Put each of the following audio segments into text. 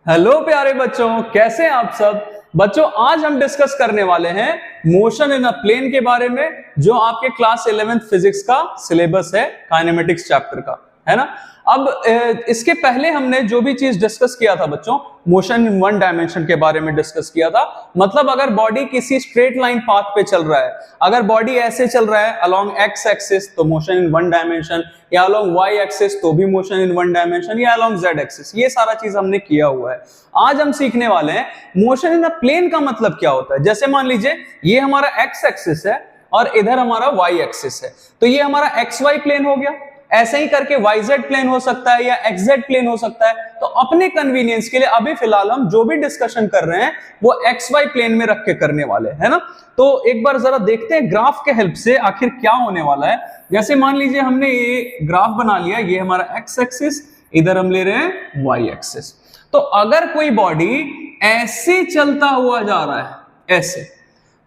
Hello प्यारे बच्चों, कैसे हैं आप सब। बच्चों, आज हम डिस्कस करने वाले हैं मोशन इन अ प्लेन के बारे में, जो आपके क्लास 11th फिजिक्स का सिलेबस है, काइनेमेटिक्स चैप्टर का, है ना। अब इसके पहले हमने जो भी चीज डिस्कस किया था बच्चों, मोशन इन वन डायमेंशन के बारे में डिस्कस किया था। मतलब अगर बॉडी किसी स्ट्रेट लाइन पाथ पे चल रहा है, अगर बॉडी ऐसे चल रहा है अलोंग एक्स एक्सिस तो मोशन इन वन डायमेंशन, या अलोंग वाई एक्सिस तो भी मोशन इन वन डायमेंशन, या अलोंग जेड एक्सिस, ये सारा चीज हमने किया हुआ है। आज हम सीखने वाले हैं मोशन इन अ प्लेन का मतलब क्या होता है। जैसे मान लीजिए ये हमारा एक्स एक्सिस है और इधर हमारा वाई एक्सिस है, तो ये हमारा एक्स वाई प्लेन हो गया। ऐसे ही करके YZ प्लेन हो सकता है या XZ प्लेन हो सकता है। तो अपने कन्वीनियंस के लिए अभी फिलहाल हम जो भी डिस्कशन कर रहे हैं वो XY प्लेन में रख के करने वाले हैं ना। तो एक बार जरा देखते हैं ग्राफ के हेल्प से आखिर क्या होने वाला है। जैसे मान लीजिए हमने ये ग्राफ बना लिया, ये हमारा X एक्सिस, इधर हम ले रहे हैं Y एक्सिस। तो अगर कोई बॉडी ऐसे चलता हुआ जा रहा है ऐसे,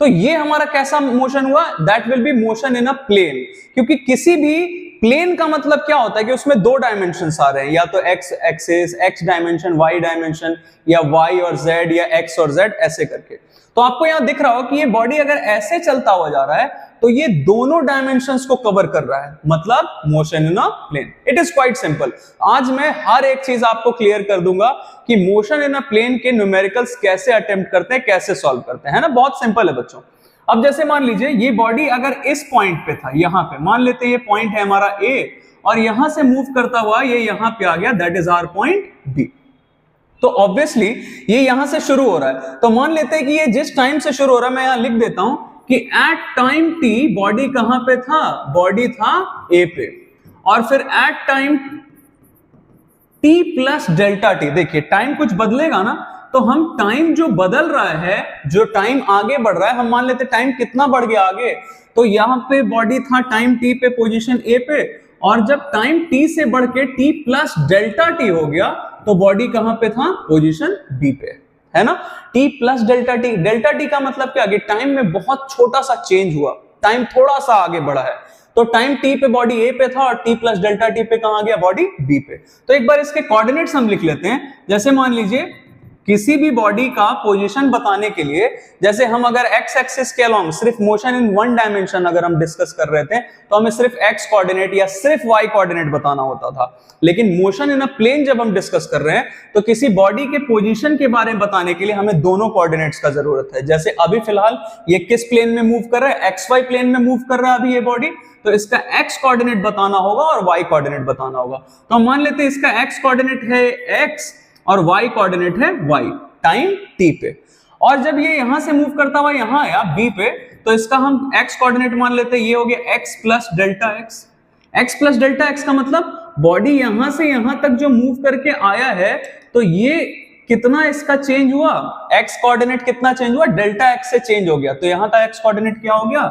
तो ये हमारा कैसा मोशन हुआ, that will be motion in a plane. क्योंकि किसी भी प्लेन का मतलब क्या होता है कि उसमें दो डायमेंशंस आ रहे हैं, या तो X axis, X dimension, Y dimension, या वाई और जेड, या एक्स और जेड, ऐसे करके। तो आपको यहां दिख रहा हो कि ये बॉडी अगर ऐसे चलता हुआ जा रहा है तो ये दोनों डायमेंशंस को कवर कर रहा है, मतलब motion in a plane. It is quite simple. आज मैं हर एक चीज आपको क्लियर कर दूंगा कि मोशन इन अ प्लेन के न्यूमेरिकल्स कैसे अटेम्प्ट करते हैं, कैसे सॉल्व करते हैं, है ना। बहुत सिंपल है बच्चों। अब जैसे मान लीजिए ये बॉडी अगर इस पॉइंट पे था, यहां पे मान लेते हैं ये पॉइंट है हमारा ए, और यहां से मूव करता हुआ ये यहां पे आ गया, that is our point B. तो ऑब्वियसली ये यहां से शुरू हो रहा है, तो मान लेते हैं कि ये जिस टाइम से शुरू हो रहा है, मैं यहां लिख देता हूं कि एट टाइम टी बॉडी कहां पे था, बॉडी था ए पे, और फिर at time t plus delta t. देखिए टाइम कुछ बदलेगा ना, तो हम टाइम जो बदल रहा है, जो टाइम आगे बढ़ रहा है, हम मान लेते टाइम कितना बढ़ गया आगे, तो यहां पे बॉडी था टाइम टी पे, पोजीशन ए पे, और जब टाइम टी से बढ़ के टी प्लस डेल्टा टी हो गया तो बॉडी कहां पे था, पोजीशन बी पे, है ना। T plus delta T, delta T का मतलब क्या, कि टाइम में बहुत छोटा सा चेंज हुआ, टाइम थोड़ा सा आगे बढ़ा है। तो टाइम टी पे बॉडी ए पे था और टी प्लस डेल्टा टी पे कहां गया, बॉडी बी पे। तो एक बार इसके कोऑर्डिनेट्स हम लिख लेते हैं। जैसे मान लीजिए किसी भी बॉडी का पोजीशन बताने के लिए, जैसे हम अगर एक्स एक्सिस के अलोंग सिर्फ मोशन इन वन डायमेंशन अगर हम डिस्कस कर रहे थे, तो हमें सिर्फ एक्स कोऑर्डिनेट या सिर्फ वाई कोऑर्डिनेट बताना होता था। लेकिन मोशन इन अ प्लेन जब हम डिस्कस कर रहे हैं, तो किसी बॉडी के पोजीशन के बारे में बताने के लिए हमें दोनों कोऑर्डिनेट्स का जरूरत है। जैसे अभी फिलहाल ये किस प्लेन में मूव कर रहा है, एक्स वाई प्लेन में मूव कर रहा है अभी ये बॉडी, तो इसका एक्स कोऑर्डिनेट बताना होगा और वाई कोऑर्डिनेट बताना होगा। तो हम मान लेते हैं इसका एक्स कोऑर्डिनेट है एक्स और y कोऑर्डिनेट है y, टाइम t पे। और जब ये यहां से मूव करता हुआ यहां आया b पे, तो इसका हम x कोऑर्डिनेट मान लेते हैं, ये हो गया x plus delta x। x plus delta x का मतलब बॉडी यहां से यहां तक जो मूव करके आया है, तो ये कितना इसका चेंज हुआ, x कोऑर्डिनेट कितना चेंज हुआ, डेल्टा x से चेंज हो गया। तो यहां का x कोऑर्डिनेट क्या हो गया,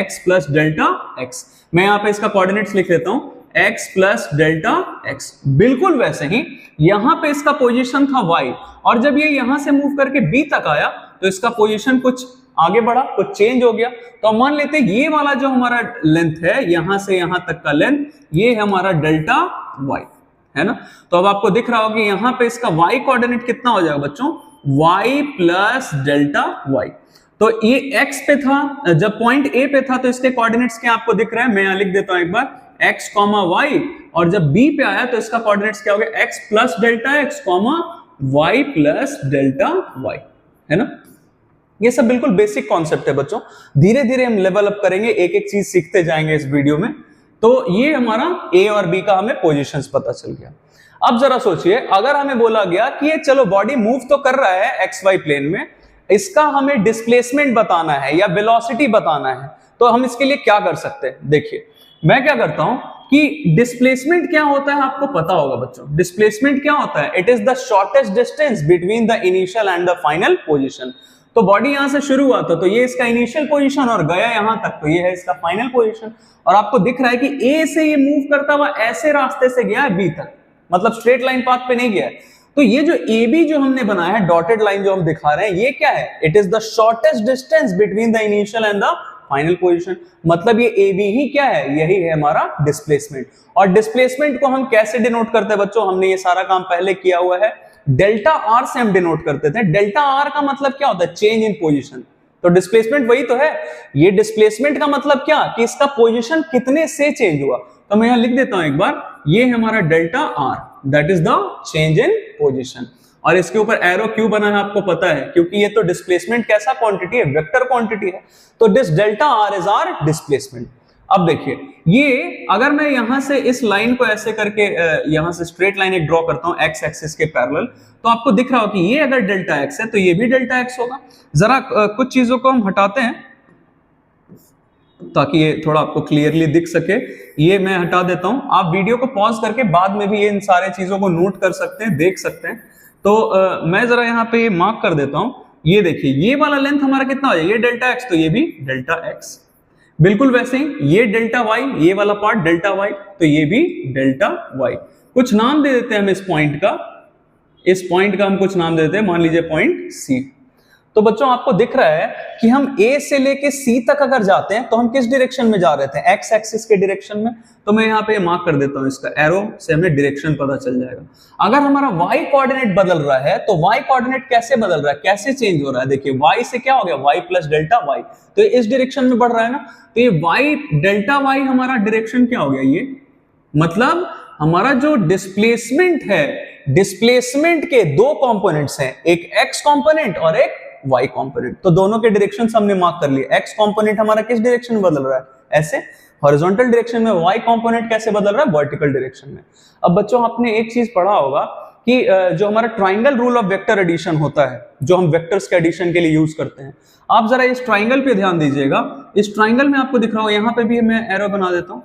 x प्लस डेल्टा x। मैं यहां पे इसका कोऑर्डिनेट्स लिख देता हूं, x प्लस डेल्टा x। बिल्कुल वैसे ही यहां पे इसका पोजीशन था y, और जब ये यहां से मूव करके b तक आया तो इसका पोजीशन कुछ आगे बढ़ा, कुछ चेंज हो गया। तो मान लेते हैं ये वाला जो हमारा लेंथ है, यहां से यहां तक का लेंथ, ये है हमारा डेल्टा y, है ना। तो अब आपको दिख रहा होगा कि यहां पे इसका y कोऑर्डिनेट कितना हो जाएगा बच्चों, y प्लस डेल्टा y। तो ये x पे था, जब पॉइंट a पे था, तो इसके कोऑर्डिनेट्स क्या आपको दिख रहा है, मैं यहां लिख देता हूं एक बार, x, y, और जब b पे आया तो इसका कोऑर्डिनेट्स क्या हो गया, x plus delta x, y plus delta y, है ना। ये सब बिल्कुल बेसिक कॉन्सेप्ट है बच्चों, धीरे धीरे हम लेवल अप करेंगे, एक एक चीज सीखते जाएंगे इस वीडियो में। तो ये हमारा a और b का हमें पोजीशंस पता चल गया। अब जरा सोचिए, अगर हमें बोला गया कि ये चलो बॉडी मूव तो कर रहा है एक्स वाई प्लेन में, इसका हमें डिस्प्लेसमेंट बताना है या वेलोसिटी बताना है, तो हम इसके लिए क्या कर सकते हैं। देखिए मैं क्या करता हूं कि डिस्प्लेसमेंट क्या होता है आपको पता होगा बच्चों। डिस्प्लेसमेंट क्या होता है, it is the shortest distance between the initial and the final position. तो बॉडी यहां से शुरू हुआ था, तो ये इसका इनिशियल पोजीशन, और गया यहां तक, तो ये है इसका फाइनल पोजीशन। और आपको दिख रहा है कि ए से ये मूव करता हुआ ऐसे रास्ते से गया है बी तक, मतलब स्ट्रेट लाइन पाथ पे नहीं गया है। तो ये जो ए बी जो हमने बनाया है, डॉटेड लाइन जो हम दिखा रहे हैं, ये क्या है, it is the shortest distance between the initial and the final position. मतलब ये ए बी ही क्या है, यही है हमारा डिस्प्लेसमेंट। और डिस्प्लेसमेंट को हम कैसे डिनोट करते हैं बच्चों, हमने ये सारा काम पहले किया हुआ है, डेल्टा आर से हम डिनोट करते थे। डेल्टा आर का मतलब क्या होता है, चेंज इन पोजीशन। तो डिस्प्लेसमेंट वही तो है। ये डिस्प्लेसमेंट का मतलब क्या, कि इसका पोजीशन कितने से चेंज हुआ। तो मैं यहां लिख देता हूं एक बार, ये है हमारा delta R, that is the change in position. और इसके ऊपर एरो क्यों बना है आपको पता है, क्योंकि ये तो डिस्प्लेसमेंट कैसा क्वांटिटी है, वेक्टर क्वांटिटी है। तो this delta r is r displacement. अब देखिए, ये अगर मैं यहां से इस लाइन को ऐसे करके यहां से स्ट्रेट लाइन एक ड्रॉ करता हूं एक्स एक्सिस के पैरेलल, तो आपको दिख रहा हो कि ये अगर डेल्टा एक्स है तो ये भी डेल्टा एक्स होगा। जरा कुछ चीजों को हम हटाते हैं ताकि ये थोड़ा आपको क्लियरली दिख सके। ये मैं हटा देता हूं, आप वीडियो को पॉज करके बाद में भी ये इन सारे चीजों को नोट कर सकते हैं, देख सकते हैं। तो मैं जरा यहाँ पे मार्क कर देता हूं। ये देखिए, ये वाला लेंथ हमारा कितना हो जाए, ये डेल्टा एक्स, तो ये भी डेल्टा एक्स। बिल्कुल वैसे ही ये डेल्टा वाई, ये वाला पार्ट डेल्टा वाई, तो ये भी डेल्टा वाई। कुछ नाम दे देते हैं हम इस पॉइंट का, इस पॉइंट का हम कुछ नाम दे देते हैं, मान लीजिए पॉइंट सी। तो बच्चों आपको दिख रहा है कि हम ए से लेके सी तक अगर जाते हैं तो हम किस डायरेक्शन में जा रहे थे, एक्स एक्सिस के डायरेक्शन में। तो मैं यहाँ पे मार्क कर देता हूं, इसका एरो से हमें डायरेक्शन पता चल जाएगा। अगर हमारा वाई कोऑर्डिनेट बदल रहा है तो वाई कोऑर्डिनेट कैसे बदल रहा है, कैसे चेंज हो रहा है। देखिए, वाई से क्या हो गया, वाई प्लस डेल्टा वाई, तो इस डायरेक्शन में बढ़ रहा है ना। तो ये वाई डेल्टा वाई हमारा डायरेक्शन क्या हो गया, ये मतलब हमारा जो डिस्प्लेसमेंट है, डिस्प्लेसमेंट के दो कंपोनेंट्स हैं, एक एक्स कंपोनेंट और एक वाई कंपोनेंट। तो दोनों के डायरेक्शन हमने मार्क कर लिए। एक्स कंपोनेंट हमारा किस डायरेक्शन में बदल रहा है, ऐसे हॉरिजॉन्टल डायरेक्शन में। वाई कंपोनेंट कैसे बदल रहा है, वर्टिकल डायरेक्शन में। अब बच्चों आपने एक चीज पढ़ा होगा कि जो हमारा triangle rule of vector addition होता है, जो हम वेक्टर्स के एडिशन के लिए यूज करते हैं, आप जरा इस ट्राइंगल पे ध्यान दीजिएगा। इस ट्राइंगल में आपको दिख रहा होगा, यहां पे भी मैं एरो बना देता हूं।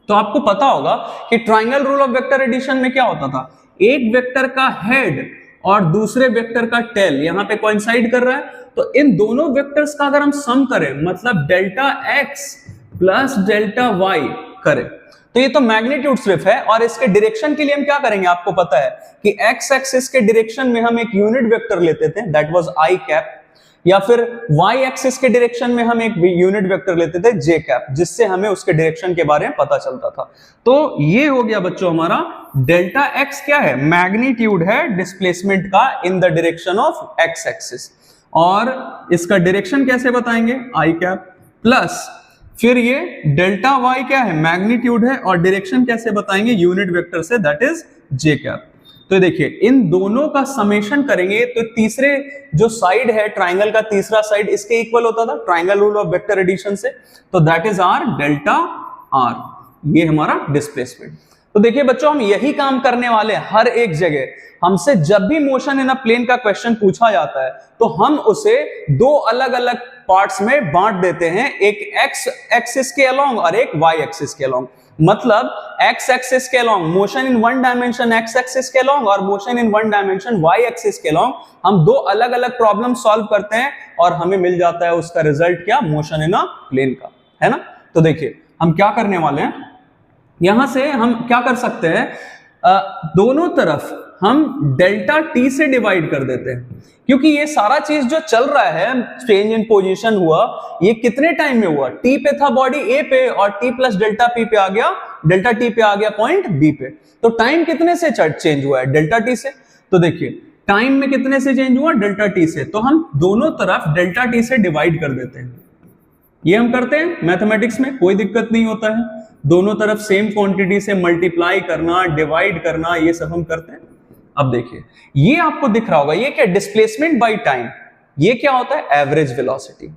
तो आपको पता होगा कि triangle rule of vector addition में क्या होता था, एक वेक्टर का हेड और दूसरे वेक्टर का टेल यहां पे कोइंसाइड कर रहा है, तो इन दोनों वेक्टर्स का अगर हम सम करें, मतलब delta x plus delta y करें, तो ये तो मैग्नीट्यूड सिर्फ है। और इसके डायरेक्शन के लिए हम क्या करेंगे, आपको पता है कि एक्स एक्सिस के डायरेक्शन में हम एक यूनिट वेक्टर लेते थे, दैट वाज आई कैप, या फिर वाई एक्सिस के डायरेक्शन में हम एक यूनिट वेक्टर लेते थे जे कैप, जिससे हमें उसके डायरेक्शन के बारे में पता चलता था। तो ये हो गया बच्चों हमारा डेल्टा एक्स क्या है, मैग्नीट्यूड है डिस्प्लेसमेंट का in the direction of x axis. और इसका डायरेक्शन कैसे बताएंगे, आई कैप, प्लस फिर ये डेल्टा वाई क्या है, मैग्नीट्यूड है, और डायरेक्शन कैसे बताएंगे, यूनिट वेक्टर से, दैट इज जे कैप। तो देखिए, इन दोनों का समेशन करेंगे तो तीसरे जो साइड है ट्राइंगल का, तीसरा साइड इसके इक्वल होता था triangle rule of vector addition से, तो that is r delta r, ये हमारा डिस्प्लेसमेंट। तो देखिए बच्चों, हम यही काम करने वाले हैं हर एक जगह। हमसे जब भी मोशन इन अ प्लेन का क्वेश्चन पूछा जाता है तो हम उसे दो अलग अलग पार्ट्स में बांट देते हैं, एक एक्स एक्सिस के अलोंग और एक वाई एक्सिस के अलोंग। मतलब एक्स एक्सिस के along motion in one dimension x axis के अलोंग और motion in one dimension y axis के अलोंग, हम दो अलग अलग प्रॉब्लम सॉल्व करते हैं और हमें मिल जाता है उसका रिजल्ट क्या, मोशन इन अ प्लेन का, है ना। तो देखिए हम क्या करने वाले हैं, यहां से हम क्या कर सकते हैं, दोनों तरफ हम डेल्टा टी से डिवाइड कर देते हैं, क्योंकि ये सारा चीज जो चल रहा है, चेंज इन पोजीशन हुआ, ये कितने टाइम में हुआ, टी पे था बॉडी ए पे और टी प्लस डेल्टा पी पे आ गया, डेल्टा टी पे आ गया पॉइंट बी पे। तो टाइम कितने से चेंज हुआ है, डेल्टा टी से। तो देखिए टाइम में कितने से चेंज हुआ, डेल्टा टी से। तो हम दोनों तरफ डेल्टा टी से डिवाइड कर देते हैं। ये हम करते हैं मैथमेटिक्स में, कोई दिक्कत नहीं होता है। दोनों तरफ सेम क्वांटिटी से मल्टीप्लाई करना, डिवाइड करना, ये सब हम करते हैं। अब देखिए, ये आपको दिख रहा होगा, ये क्या, डिस्प्लेसमेंट बाय टाइम। ये क्या होता है, एवरेज वेलोसिटी।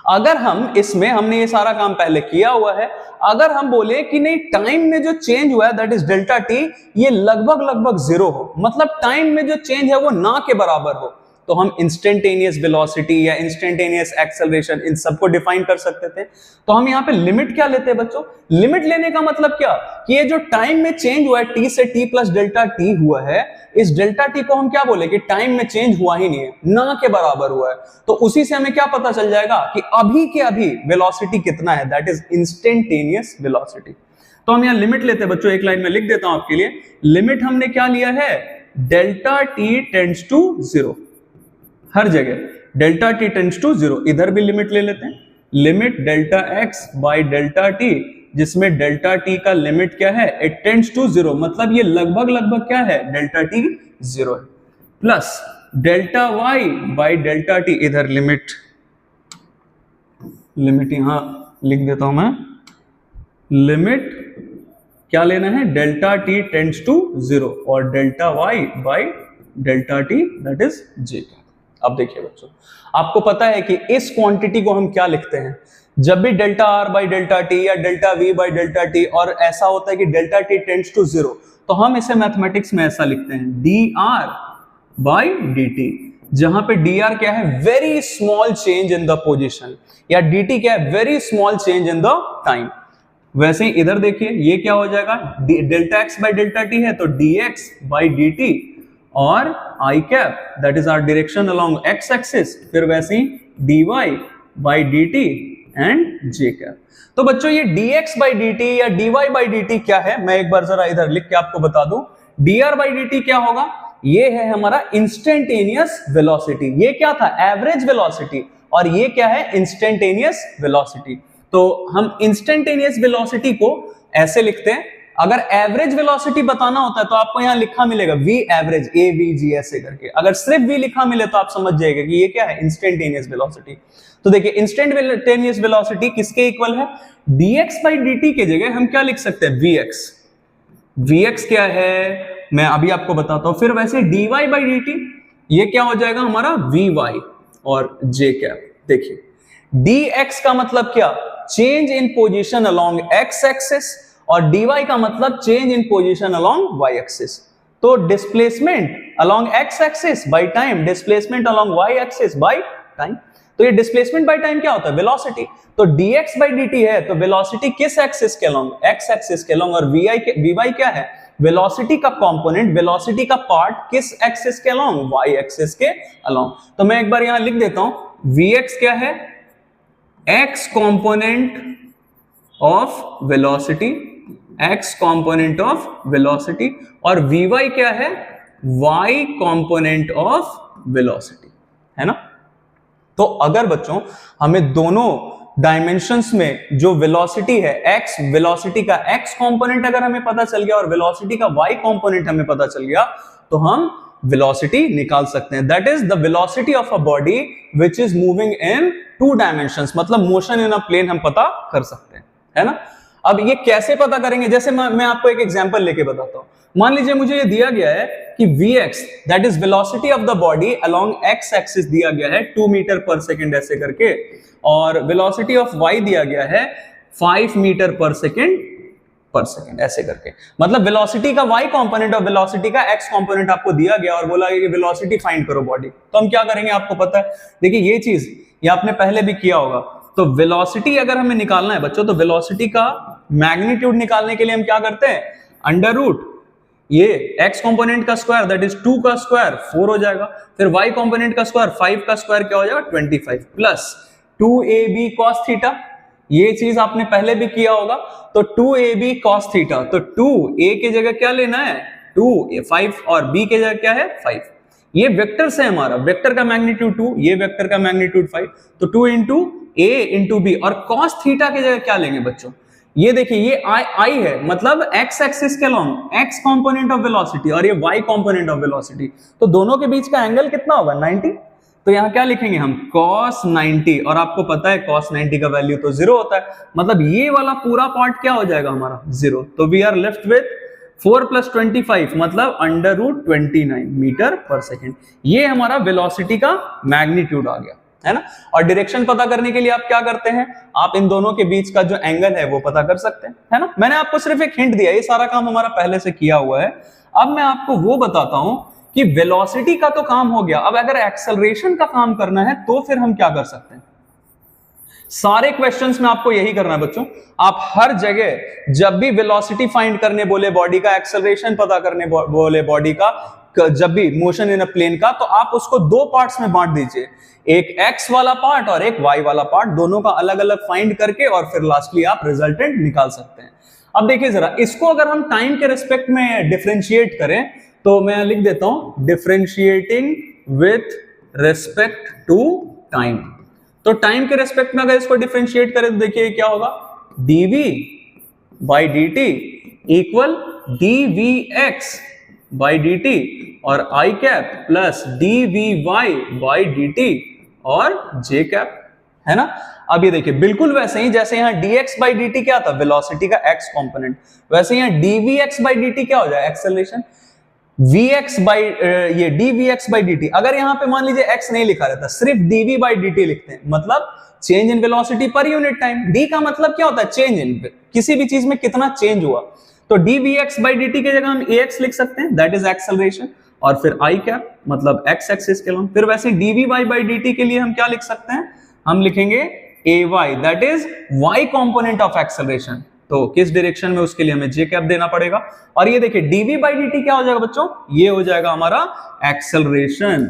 अगर हम इसमें, हमने ये सारा काम पहले किया हुआ है, अगर हम बोले कि नहीं टाइम में जो चेंज हुआ है दैट इज डेल्टा टी, ये लगभग जीरो हो, मतलब टाइम में जो चेंज है वो ना के बराबर हो, तो हम इंस्टेंटेनियस वेलोसिटी या इंस्टेंटेनियस एक्सेलरेशन इन सबको डिफाइन कर सकते थे। तो हम यहाँ पे लिमिट क्या लेते हैं बच्चों, लिमिट लेने का मतलब क्या, कि ये जो टाइम में चेंज हुआ है टी से टी प्लस डेल्टा टी हुआ है, इस डेल्टा टी को हम क्या बोले कि टाइम में चेंज हुआ ही नहीं है, ना के बराबर हुआ है। तो उसी से हमें क्या पता चल जाएगा कि अभी के अभी वेलोसिटी कितना है, दैट इज इंस्टेंटेनियस वेलोसिटी। तो हम यहाँ लिमिट लेते हैं बच्चों, एक लाइन में लिख देता हूं आपके लिए। लिमिट हमने क्या लिया है, delta T tends to zero, हर जगह delta T tends to zero. इधर भी लिमिट ले लेते हैं, limit delta X by delta T, जिसमें डेल्टा टी का लिमिट क्या है, इट टेंड्स टू 0, मतलब ये लगभग क्या है, डेल्टा टी 0 है, plus delta Y by delta t, इधर लिमिट यहां लिख देता हूं मैं, लिमिट क्या लेना है, डेल्टा टी टेंड्स टू 0 और delta Y by delta T that is J. अब देखिए बच्चों, आपको पता है कि इस क्वांटिटी को हम क्या लिखते हैं, जब भी delta R by delta T या delta V by delta T और ऐसा होता है कि डेल्टा टी टेंड्स टू 0, तो हम इसे मैथमेटिक्स में ऐसा लिखते हैं D R by D T, जहां पे डी आर क्या है, very small change in the position, या डी टी क्या है, very small change in the time. वैसे ही इधर देखिए ये क्या हो जाएगा, delta X by delta T है तो D X by D T और I cap that is our direction along X axis, फिर वैसे ही D Y by D T and J cap. तो बच्चों ये dx बाई डी टी या dy बाई डी टी क्या है, मैं एक बार जरा इधर लिख के आपको बता दूं, dr बाई डी टी क्या होगा, ये है हमारा इंस्टेंटेनियस वेलोसिटी, ये क्या था, एवरेज वेलोसिटी, और ये क्या है, इंस्टेंटेनियस वेलोसिटी। तो हम इंस्टेंटेनियस वेलोसिटी को ऐसे लिखते हैं, अगर एवरेज वेलोसिटी बताना होता है तो आपको यहां लिखा मिलेगा v average, a v g ऐसे करके, अगर सिर्फ v लिखा मिले तो आप समझ जाएगा कि ये क्या है, इंस्टेंटेनियस वेलोसिटी। तो देखिए इंस्टेंटेनियस वेलोसिटी किसके इक्वल है, dx बाई dt के जगह हम क्या लिख सकते हैं, vx क्या है मैं अभी आपको बताता हूं, फिर वैसे dy बाई dt ये क्या हो जाएगा हमारा vy और j कैप। देखिए dx का मतलब क्या, change in position along x axis, और dy का मतलब change in position along y axis. तो displacement along x axis by time, displacement along y axis by time. तो ये डिस्प्लेसमेंट बाय टाइम क्या होता है, वेलोसिटी। तो dx बाय dt है तो वेलोसिटी किस एक्सिस के अलोंग, x एक्सिस के अलोंग, और vy क्या है, वेलोसिटी का कंपोनेंट, वेलोसिटी का पार्ट किस एक्सिस के अलोंग, y एक्सिस के अलोंग। तो मैं एक बार यहां लिख देता हूं, vx क्या है, x component of velocity, x component of velocity, और vy क्या है, y कंपोनेंट ऑफ वेलोसिटी, है ना। तो अगर बच्चों हमें दोनों डायमेंशंस में जो वेलोसिटी है, x वेलोसिटी का x कंपोनेंट अगर हमें पता चल गया और वेलोसिटी का y कंपोनेंट हमें पता चल गया, तो हम वेलोसिटी निकाल सकते हैं। That is the velocity of a body which is moving in 2 dimensions, मतलब मोशन इन अ प्लेन हम पता कर सकते हैं, है ना। अब ये कैसे पता करेंगे, जैसे मैं आपको एक एग्जांपल लेके बताता हूं। मान लीजिए मुझे ये दिया गया है कि vx that is velocity of the body along x axis दिया गया है 2 मीटर पर सेकंड ऐसे करके, और वेलोसिटी ऑफ y दिया गया है 5 मीटर पर सेकंड ऐसे करके, मतलब वेलोसिटी का y कंपोनेंट और वेलोसिटी का x कंपोनेंट आपको दिया गया और बोला कि वेलोसिटी फाइंड करो बॉडी। तो हम क्या करेंगे आपको पता है, देखिए ये चीज ये आपने पहले भी किया होगा। तो वेलोसिटी अगर हमें निकालना है बच्चों, तो वेलोसिटी का मैग्नीट्यूड निकालने के लिए हम क्या करते हैं, अंडर रूट ये x कंपोनेंट का स्क्वायर दैट इज 2 का स्क्वायर 4 हो जाएगा, फिर y कंपोनेंट का स्क्वायर 5 का स्क्वायर क्या हो जाएगा 25, प्लस 2ab cos थीटा, ये चीज आपने पहले भी किया होगा। तो 2ab cos थीटा, तो 2a की जगह क्या लेना है 2, 5 और b की जगह क्या है 5। ये वेक्टर से हमारा वेक्टर का मैग्नीट्यूड 2, ये वेक्टर का मैग्नीट्यूड 5, तो 2 इंटू a इंटू b, और cos थीटा की जगह क्या लेंगे बच्चों, ये देखिए ये I है, मतलब x एक्सिस के long x component of velocity और ये y कंपोनेंट ऑफ वेलोसिटी, तो दोनों के बीच का एंगल कितना होगा 90। तो यहाँ क्या लिखेंगे हम cos 90, और आपको पता है cos 90 का वैल्यू तो 0 होता है, मतलब ये वाला पूरा पार्ट क्या हो जाएगा हमारा 0। तो वी आर लेफ्ट विथ 4 + 25 मतलब अंडर रूट 29 मीटर पर सेकेंड। ये हमारा वेलोसिटी का मैग्नीट्यूड आ गया, है ना। और डायरेक्शन पता करने के लिए आप क्या करते हैं, आप इन दोनों के बीच का जो एंगल है वो पता कर सकते हैं, है ना। मैंने आपको सिर्फ एक हिंट दिया, ये सारा काम हमारा पहले से किया हुआ है। अब मैं आपको वो बताता हूं कि वेलोसिटी का तो काम हो गया, अब अगर एक्सेलरेशन का काम करना है तो फिर हम क्या कर सकते हैं। सारे क्वेश्चंस में आपको यही करना है बच्चों, आप हर जगह जब भी वेलोसिटी फाइंड करने बोले बॉडी का, एक्सेलरेशन पता करने बोले बॉडी का, जब भी मोशन इन अ प्लेन का, तो आप उसको 2 पार्ट्स में बांट दीजिए, एक x वाला पार्ट और एक y वाला पार्ट, दोनों का अलग अलग फाइंड करके और फिर लास्टली आप रिजल्टेंट निकाल सकते हैं। अब देखिए जरा इसको अगर हम टाइम के रिस्पेक्ट में डिफरेंशिएट करें तो मैं लिख देता हूं differentiating with respect to time. तो टाइम के रेस्पेक्ट में अगर इसको डिफरेंशिएट करें तो देखिए क्या होगा, dv by dt equal dvx by dt और i cap plus dvy by dt और j कैप, है ना। अब ये देखिए बिल्कुल वैसे ही जैसे यहाँ dx बाई dt क्या था, वेलोसिटी का x कंपोनेंट, वैसे यहाँ dvx बाई dt क्या हो जाए, एक्सेलरेशन। vx बाई ये dvx बाई dt, अगर यहाँ पे मान लीजिए x नहीं लिखा रहता, सिर्फ dv बाई dt लिखते हैं, मतलब change in velocity per unit time. d का मतलब क्या होता है, चेंज इन, किसी भी चीज में कितना चेंज हुआ। तो dvx बाई dt की जगह हम ax लिख सकते हैं, दैट इज एक्सेलरेशन, और फिर i कैप मतलब x एक्सिस के लॉन्ग। फिर वैसे dvy बाई dt के लिए हम क्या लिख सकते हैं, हम लिखेंगे ay, that is y component of acceleration. तो किस डायरेक्शन में, उसके लिए हमें j कैप देना पड़ेगा। और ये देखिए dv बाई dt क्या हो जाएगा बच्चों, ये हो जाएगा हमारा एक्सेलरेशन,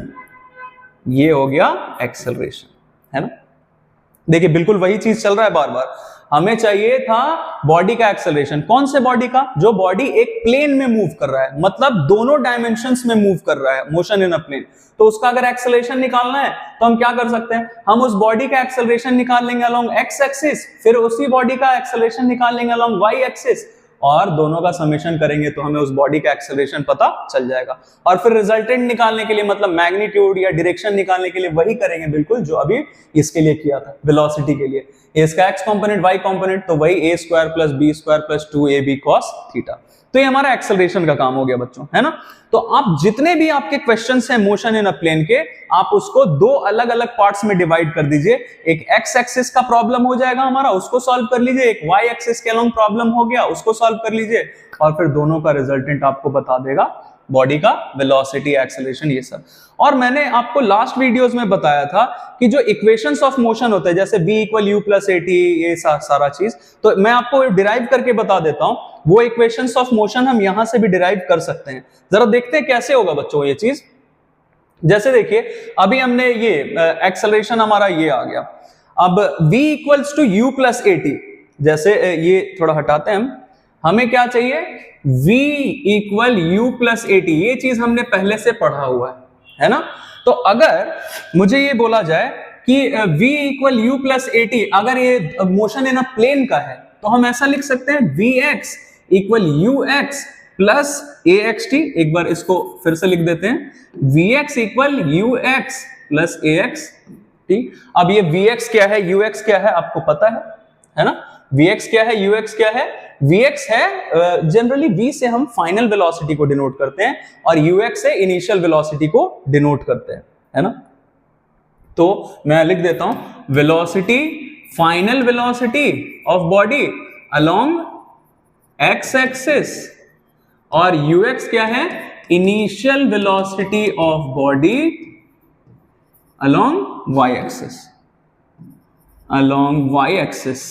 ये हो गया एक्सेलरेशन, है ना। देखिए बिल्कुल वही चीज चल रहा है बार बार। हमें चाहिए था बॉडी का एक्सेलरेशन, कौन से बॉडी का, जो बॉडी एक प्लेन में मूव कर रहा है, मतलब दोनों डायमेंशंस में मूव कर रहा है, मोशन इन अ प्लेन। तो उसका अगर एक्सेलरेशन निकालना है तो हम क्या कर सकते हैं, हम उस बॉडी का एक्सेलरेशन निकाल लेंगे अलोंग एक्स एक्सिस, फिर उसी बॉडी का एक्सेलरेशन निकाल लेंगे अलोंग वाई एक्सिस, और दोनों का समेशन करेंगे तो हमें उस बॉडी का एक्सेलरेशन पता चल जाएगा। और फिर रिजल्टेंट निकालने के लिए, मतलब मैग्नीट्यूड या डायरेक्शन निकालने के लिए वही करेंगे बिल्कुल जो अभी इसके लिए किया था, वेलोसिटी के लिए। इसका x कंपोनेंट y कंपोनेंट, तो वही a square plus b square plus 2ab cos theta. तो ये हमारा एक्सेलरेशन का काम हो गया बच्चों, है ना। तो आप जितने भी आपके क्वेश्चंस हैं मोशन इन अ प्लेन के, आप उसको दो अलग अलग पार्ट्स में डिवाइड कर दीजिए। एक एक्स एक्सिस का प्रॉब्लम हो जाएगा हमारा, उसको सॉल्व कर लीजिए, एक वाई एक्सिस के अलोंग प्रॉब्लम हो गया, उसको सॉल्व कर लीजिए, और फिर दोनों का रिजल्टेंट आपको बता देगा बॉडी का वेलोसिटी, एक्सेलरेशन, ये सब। और मैंने आपको लास्ट वीडियोस में बताया था कि जो इक्वेशंस ऑफ मोशन होते हैं, जैसे b equal u plus a t, ये सारा चीज, तो मैं आपको डिराइव करके बता देता हूं। वो इक्वेशंस ऑफ मोशन हम यहां से भी डिराइव कर सकते हैं। जरा देखते हैं कैसे होगा बच्चों ये चीज। जैसे देखिए अभी हमने ये एक्सेलरेशन हमारा ये आ गया, अब v equals to u plus a t, जैसे ये थोड़ा हटाते हैं हमें क्या चाहिए, v equal u plus a t, ये चीज हमने पहले से पढ़ा हुआ है ना। तो अगर मुझे ये बोला जाए कि v equal u plus a T, अगर ये मोशन इन अ प्लेन का है, तो हम ऐसा लिख सकते हैं vx equal you x plus A x T. एक बार इसको फिर से लिख देते हैं, vx equal you x plus A x T. अब ये vx क्या है, ux क्या है, आपको पता है ना। vx क्या है, ux क्या है, vx है जनरली v से हम फाइनल वेलोसिटी को डिनोट करते हैं, और ux से इनिशियल वेलोसिटी को डिनोट करते हैं, है ना। तो मैं लिख देता हूं, velocity, final velocity of body along x axis, और ux क्या है, initial velocity of body along y axis, along y axis.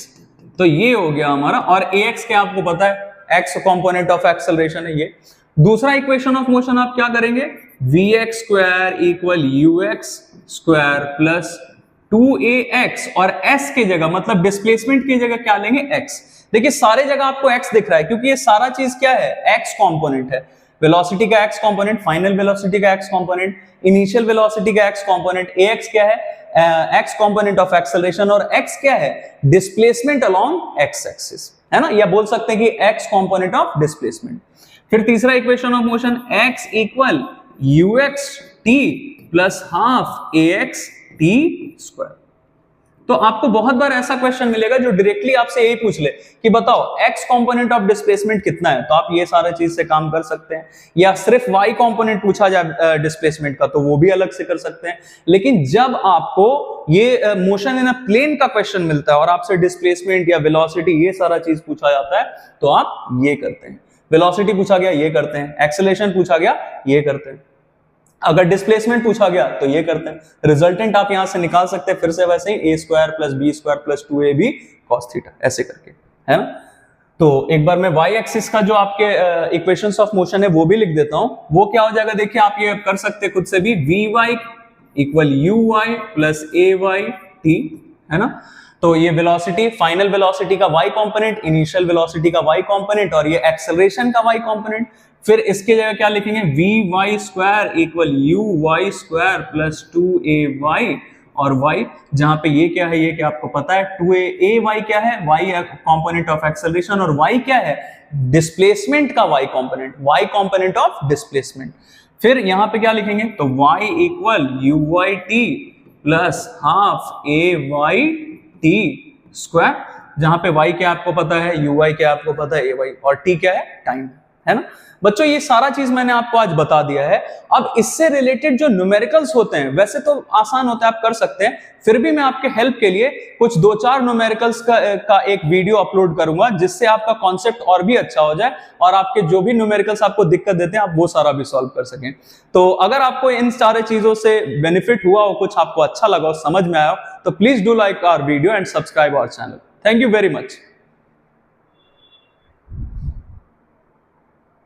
तो ये हो गया हमारा, और ax क्या आपको पता है, x कंपोनेंट ऑफ एक्सेलरेशन है ये। दूसरा इक्वेशन ऑफ मोशन आप क्या करेंगे, vx square equal ux square plus 2ax, और s की जगह मतलब डिस्प्लेसमेंट की जगह क्या लेंगे, x। देखिए सारे जगह आपको x दिख रहा है क्योंकि ये सारा चीज क्या है, x कंपोनेंट है। वेलोसिटी का x कंपोनेंट, फाइनल वेलोसिटी का x कंपोनेंट, इनिशियल वेलोसिटी का x कंपोनेंट, ax क्या है, x कंपोनेंट ऑफ एक्सेलरेशन, और x क्या है, डिस्प्लेसमेंट अलोंग x एक्सिस, है ना। या बोल सकते हैं कि x कंपोनेंट ऑफ डिस्प्लेसमेंट। फिर तीसरा equation of motion, x equal ux t plus half ax t square. तो आपको बहुत बार ऐसा क्वेश्चन मिलेगा जो डायरेक्टली आपसे यही पूछ ले कि बताओ x कंपोनेंट ऑफ डिस्प्लेसमेंट कितना है, तो आप ये सारा चीज से काम कर सकते हैं। या सिर्फ y कंपोनेंट पूछा जाए डिस्प्लेसमेंट का, तो वो भी अलग से कर सकते हैं। लेकिन जब आपको ये मोशन इन अ प्लेन का क्वेश्चन मिलता है और आपसे डिस्प्लेसमेंट या वेलोसिटी ये सारा चीज पूछा जाता है, तो आप ये करते हैं। वेलोसिटी पूछा गया ये करते हैं, एक्सेलरेशन पूछा गया ये करते हैं, अगर डिस्प्लेसमेंट पूछा गया तो ये करते हैं। रिजल्टेंट आप यहां से निकाल सकते हैं फिर से वैसे ही, a square plus b square plus 2ab cos theta, ऐसे करके, है ना। तो एक बार मैं y एक्सिस का जो आपके इक्वेशंस ऑफ मोशन है वो भी लिख देता हूं। वो क्या हो जाएगा, देखिए आप ये कर सकते हैं खुद से भी, vy equal uy plus ay t, है ना। तो ये वेलोसिटी, फाइनल वेलोसिटी का y कंपोनेंट, इनिशियल वेलोसिटी का y कंपोनेंट, और ये एक्सेलरेशन का y कंपोनेंट। फिर इसके जगह क्या लिखेंगे, vy square equal uy square plus 2ay, और y, जहां पे ये क्या है, ये क्या आपको पता है 2a y क्या है, y कंपोनेंट ऑफ एक्सेलरेशन, और y क्या है, डिस्प्लेसमेंट का y कंपोनेंट ऑफ डिस्प्लेसमेंट। फिर यहां पे क्या लिखेंगे, तो y equal u y t plus half a y t square, जहां पे y क्या आपको पता है, यू वाई क्या आपको पता है, ए वाई, और t क्या है, टाइम, है ना बच्चों। ये सारा चीज मैंने आपको आज बता दिया है। अब इससे रिलेटेड जो न्यूमेरिकल्स होते हैं, वैसे तो आसान होता है, आप कर सकते हैं, फिर भी मैं आपके हेल्प के लिए कुछ 2-4 न्यूमेरिकल्स का एक वीडियो अपलोड करूंगा, जिससे आपका कॉन्सेप्ट और भी अच्छा हो जाए और आपके जो भी न्यूमेरिकल्स आपको दिक्कत देते हैं, आप वो सारा भी सॉल्व कर सकें। तो अगर आपको इन सारे चीजों से बेनिफिट हुआ हो, कुछ आपको अच्छा लगा हो, समझ में आया हो, तो please do like our video and subscribe our channel. Thank you very much.